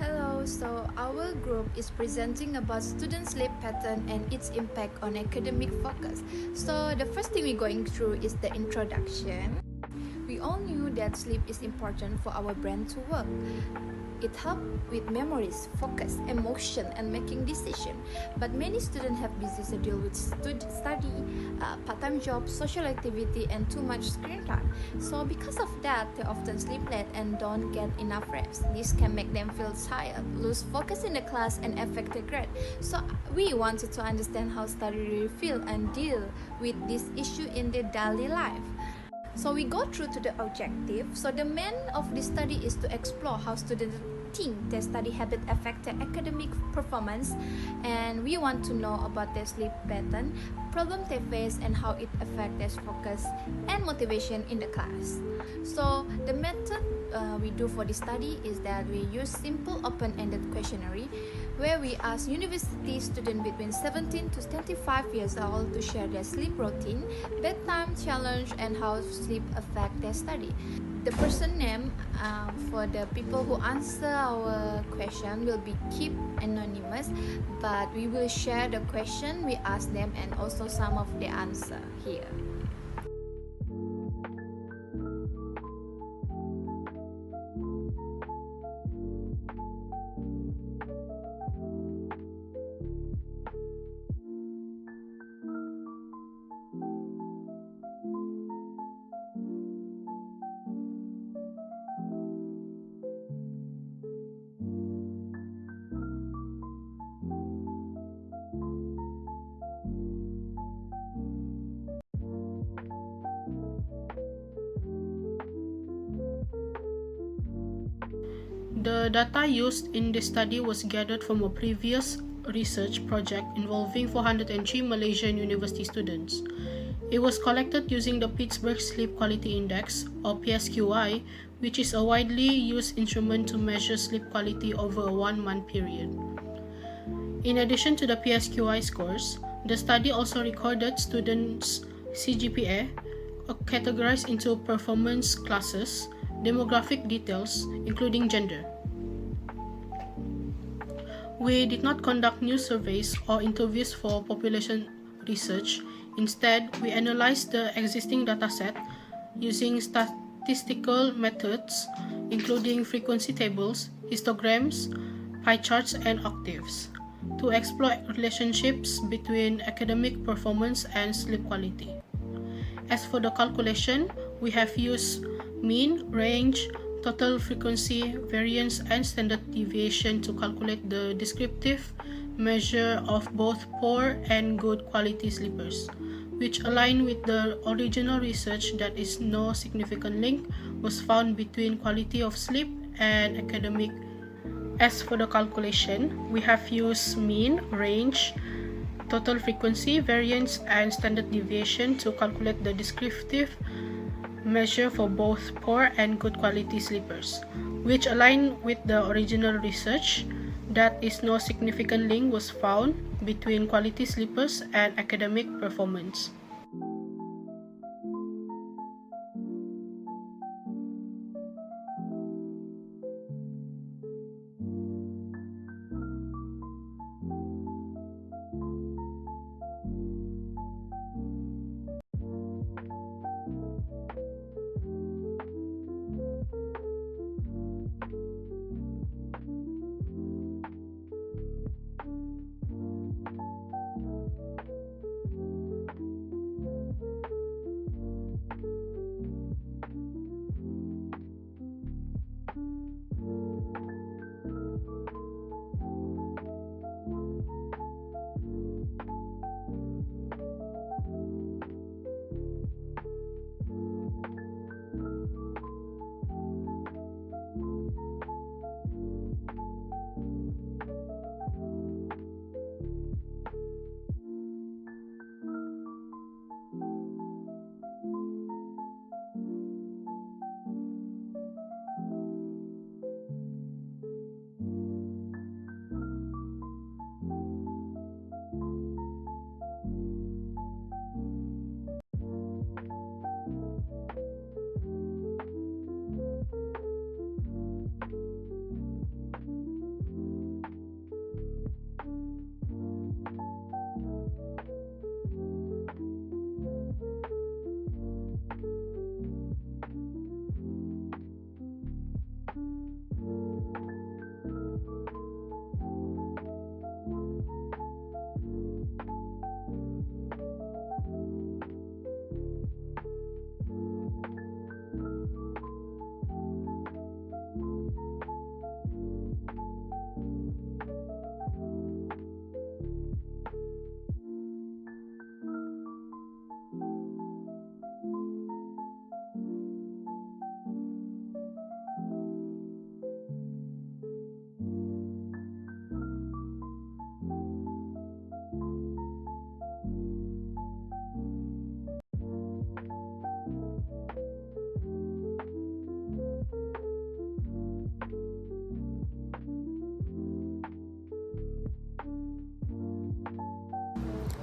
Hello, so our group is presenting about student sleep pattern and its impact on academic focus. So the first thing we're going through is the introduction. We all knew that sleep is important for our brain to work. It helps with memories, focus, emotion, and making decisions. But many students have busy schedule with study, part-time job, social activity, and too much screen time. So because of that, they often sleep late and don't get enough rest. This can make them feel tired, lose focus in the class, and affect their grade. So we wanted to understand how study really feel and deal with this issue in their daily life. So we go through to the objective. So the main of this study is to explore how students think their study habit affect their academic performance, and we want to know about their sleep pattern, problems they face, and how it affects their focus and motivation in the class. So the method we do for this study is that we use simple open-ended questionnaire where we ask university students between 17 to 25 years old to share their sleep routine, bedtime challenge, and how sleep affect their study. The person name for the people who answer our question will be kept anonymous, but we will share the question we ask them and also some of the answer here. The data used in this study was gathered from a previous research project involving 403 Malaysian university students. It was collected using the Pittsburgh Sleep Quality Index, or PSQI, which is a widely used instrument to measure sleep quality over a 1-month period. In addition to the PSQI scores, the study also recorded students' CGPA, categorized into performance classes, demographic details, including gender. We did not conduct new surveys or interviews for population research. Instead, we analyzed the existing dataset using statistical methods, including frequency tables, histograms, pie charts, and octaves, to explore relationships between academic performance and sleep quality. As for the calculation, we have used mean, range, total frequency, variance, and standard deviation to calculate the descriptive measure of both poor and good quality sleepers, which align with the original research that is no significant link was found between quality of sleep and academic. As for the calculation, we have used mean, range, total frequency, variance, and standard deviation to calculate the descriptive measure for both poor and good quality sleepers, which align with the original research that is no significant link was found between quality sleepers and academic performance.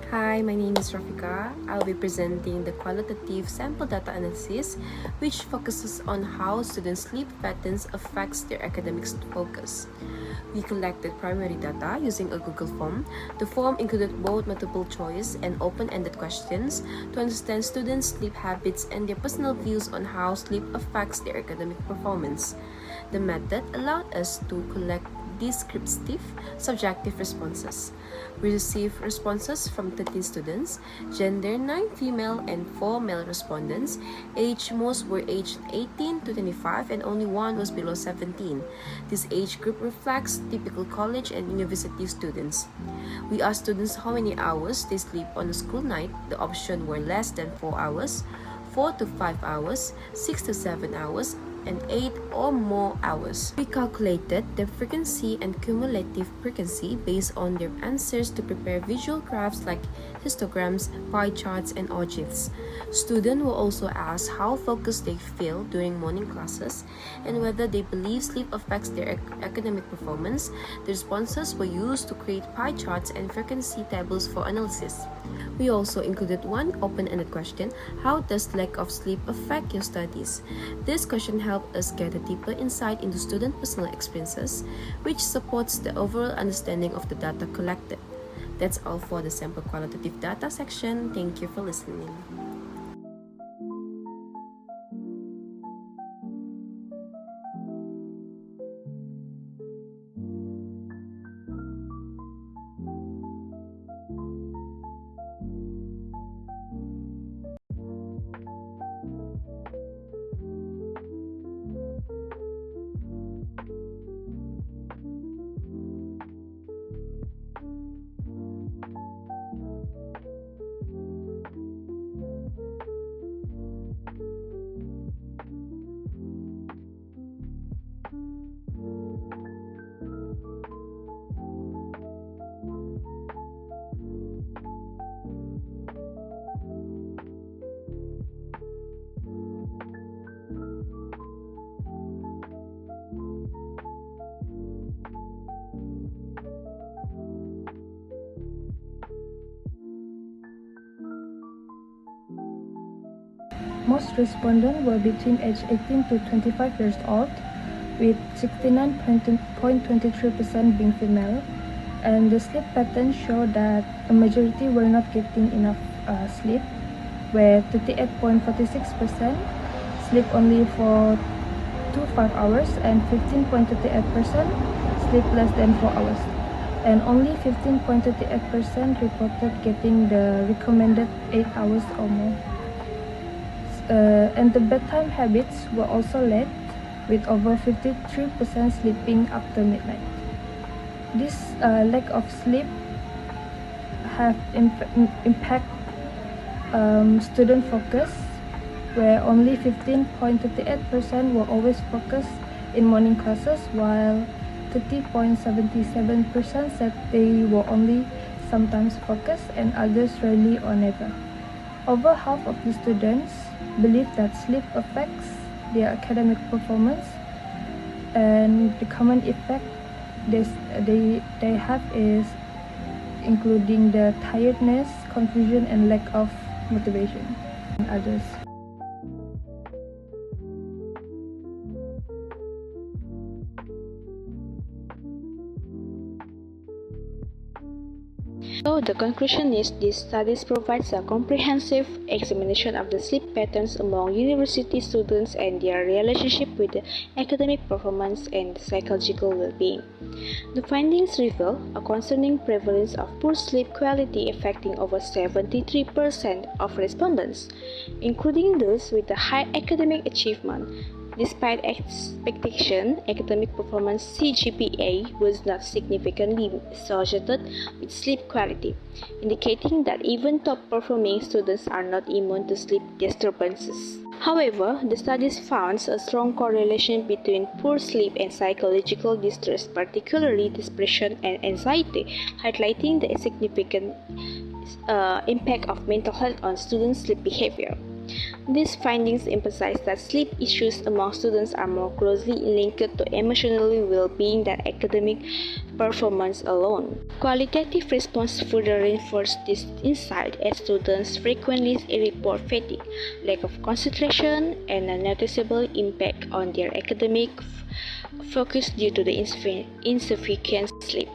Hi, my name is Rafika. I'll be presenting the qualitative sample data analysis, which focuses on how students' sleep patterns affects their academic focus. We collected primary data using a Google form. The form included both multiple choice and open-ended questions to understand students' sleep habits and their personal views on how sleep affects their academic performance. The method allowed us to collect descriptive, subjective responses. We received responses from 13 students, gender 9 female and 4 male respondents. Age most were aged 18 to 25 and only one was below 17. This age group reflects typical college and university students. We asked students how many hours they sleep on a school night. The options were less than 4 hours, 4 to 5 hours, 6 to 7 hours, and 8 or more hours. We calculated the frequency and cumulative frequency based on their answers to prepare visual graphs like histograms, pie charts, and ogives. Students were also asked how focused they feel during morning classes and whether they believe sleep affects their academic performance. The responses were used to create pie charts and frequency tables for analysis. We also included one open-ended question: how does lack of sleep affect your studies? This question helped us get a deeper insight into student personal experiences, which supports the overall understanding of the data collected. That's all for the sample qualitative data section. Thank you for listening. Most respondents were between age 18 to 25 years old, with 69.23% being female, and the sleep pattern showed that a majority were not getting enough sleep, where 38.46% sleep only for 2 to 5 hours and 15.38% sleep less than 4 hours, and only 15.38% reported getting the recommended 8 hours or more. And the bedtime habits were also late, with over 53% sleeping after midnight. This lack of sleep have impact student focus, where only 15.38% were always focused in morning classes, while 30.77% said they were only sometimes focused and others rarely or never. Over half of the students believe that sleep affects their academic performance, and the common effect they have is including the tiredness, confusion, and lack of motivation and others. So the conclusion is this studies provides a comprehensive examination of the sleep patterns among university students and their relationship with the academic performance and psychological well-being. The findings reveal a concerning prevalence of poor sleep quality affecting over 73% of respondents, including those with a high academic achievement. Despite expectation, academic performance (CGPA) was not significantly associated with sleep quality, indicating that even top-performing students are not immune to sleep disturbances. However, the studies found a strong correlation between poor sleep and psychological distress, particularly depression and anxiety, highlighting the significant impact of mental health on students' sleep behavior. These findings emphasize that sleep issues among students are more closely linked to emotional well-being than academic performance alone. Qualitative response further reinforces this insight as students frequently report fatigue, lack of concentration, and a noticeable impact on their academic focus due to the insufficient sleep.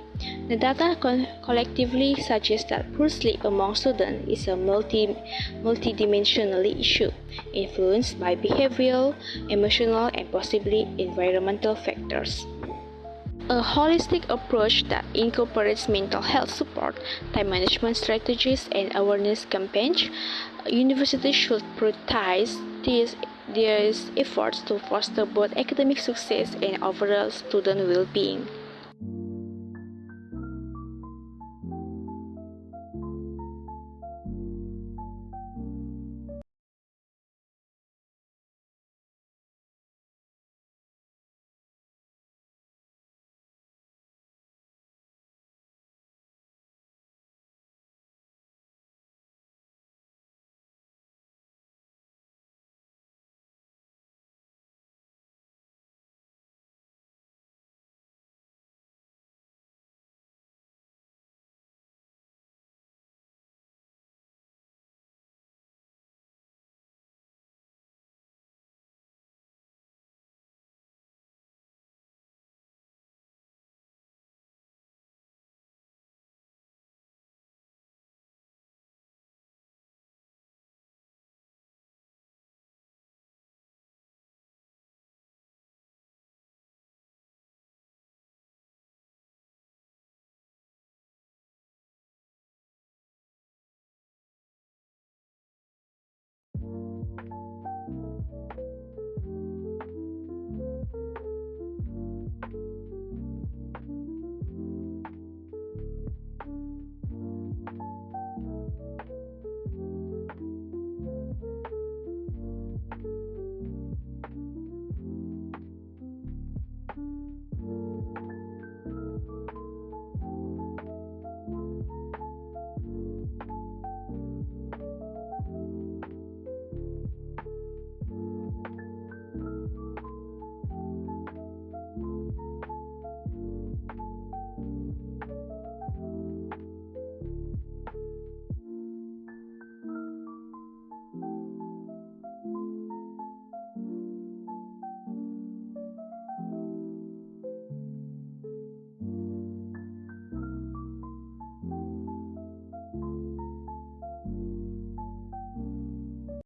The data collectively suggests that poor sleep among students is a multidimensional issue, influenced by behavioral, emotional, and possibly environmental factors. A holistic approach that incorporates mental health support, time management strategies, and awareness campaigns, universities should prioritize these efforts to foster both academic success and overall student well-being.